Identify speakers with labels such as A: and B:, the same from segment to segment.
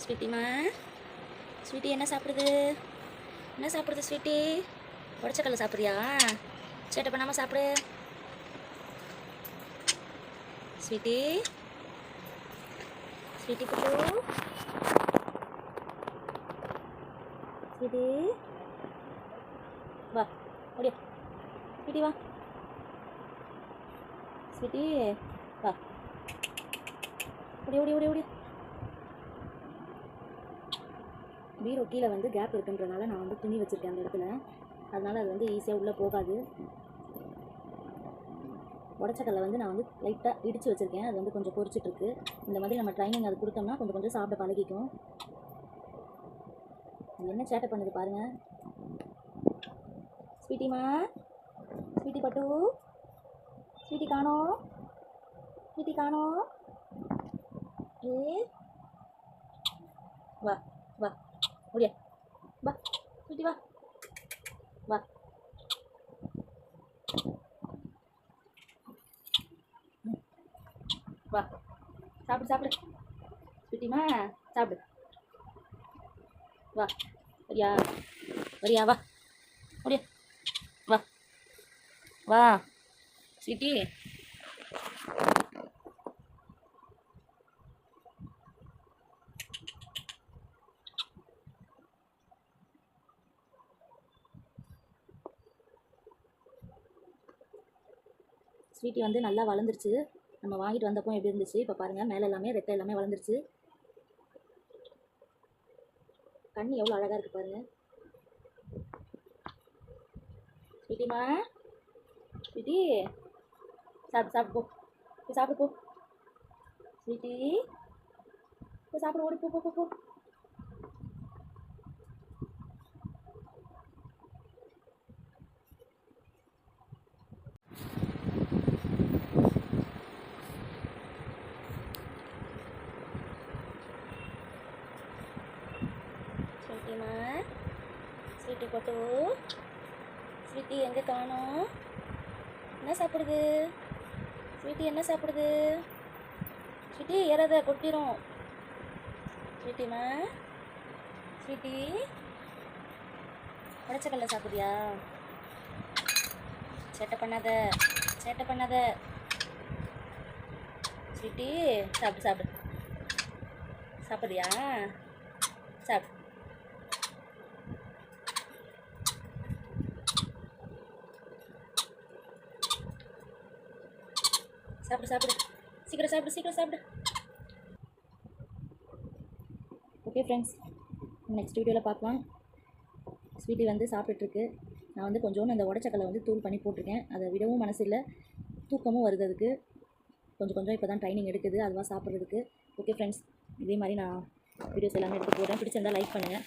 A: ஸ்வீட்டிமா, sweetie என்ன சாப்பிடுது? என்ன சாப்பிடுது ஸ்வீட்டி? உடச்சக்கல்ல சாப்பிட்றியா? சேட்டை பண்ணாமல் சாப்பிடு ஸ்வீட்டி. ஸ்வீட்டி புல்லு, ஸ்வீட்டி வா, ஓடியா ஸ்வீட்டி வா, ஸ்வீட்டி வா, ஓடி ஓடி ஓடி ஓடி. பீரோ கீழே வந்து கேப் இருக்குன்றனால நான் வந்து துணி வச்சுருக்கேன் அந்த இடத்துல, அதனால் அது வந்து ஈஸியாக உள்ளே போகாது. உடச்சக்கல்லை வந்து நான் வந்து லைட்டாக இடித்து வச்சுருக்கேன், அது வந்து கொஞ்சம் பொரிச்சிட்ருக்கு. இந்த மாதிரி நம்ம ட்ரைனிங் அது கொடுத்தோம்னா கொஞ்சம் கொஞ்சம் சாப்பிட பழகிக்கும். என்ன சேட்டை பண்ணுது பாருங்கள் ஸ்வீட்டிமா. ஸ்வீட்டி பட்டு, ஸ்வீட்டி காணோம், ஸ்வீட்டி காணோம். ஏ வா வா, ஓடியா வா ஸ்வீட்டி வா வா. வா சாப்பிடு சாப்பிடு ஸ்வீட்டிமா, சாப்பிடு. வா வரியா வரியா, வா ஓடியா வா வா ஸ்வீட்டி. ஸ்வீட்டி வந்து நல்லா வளர்ந்துருச்சு. நம்ம வாங்கிட்டு வந்தப்போ எப்படி இருந்துச்சு இப்போ பாருங்கள், மேலே எல்லாமே ரெட்டை எல்லாமே வளர்ந்துருச்சு. கண்ணி எவ்வளோ அழகாக இருக்குது பாருங்கள் ஸ்வீட்டிமா. ஸ்வீட்டி சாப்பிடு சாப்பிடு போ, போய் சாப்பிடு போ ஸ்வீட்டி, போய் சாப்பிடு, ஓடி போ போ போ போ. ஸ்வீட்டிமா, ஸ்வீட்டி போட்டு, ஸ்வீட்டி எங்கே காணோம்? என்ன சாப்பிடுது ஸ்வீட்டி? என்ன சாப்பிடுது ஸ்வீட்டி? ஏறாத கொட்டிடும் ஸ்வீட்டிமா. ஸ்வீட்டி உடச்சக்கல்ல சாப்பிட்றியா? சேட்டை பண்ணாத, சேட்டை பண்ணாத ஸ்வீட்டி. சாப்பிடு சாப்பிடு, சாப்பிட்றியா? சாப்பிடு. சாப்பிடு சாப்பிடு, சீக்கிரம் சாப்பிடு, சீக்கிரம் சாப்பிடு. ஓகே ஃப்ரெண்ட்ஸ், நெக்ஸ்ட் வீடியோவில் பார்க்கலாம். ஸ்வீட்டி வந்து சாப்பிட்டுருக்கு. நான் வந்து கொஞ்சோண்டு அந்த உடச்சக்கல்லை வந்து தூள் பண்ணி போட்டிருக்கேன். அதை விடவும் மனசு இல்லை, தூக்கமும் வருது அதுக்கு. கொஞ்சம் கொஞ்சம் இப்போ தான் ட்ரைனிங் எடுக்குது அதுவாக சாப்பிட்றதுக்கு. ஓகே ஃப்ரெண்ட்ஸ், இதே மாதிரி நான் வீடியோஸ் எல்லாமே எடுத்து போடுறேன். பிடிச்சிருந்தால் லைக் பண்ணுங்கள்.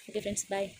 A: ஓகே ஃப்ரெண்ட்ஸ், பாய்.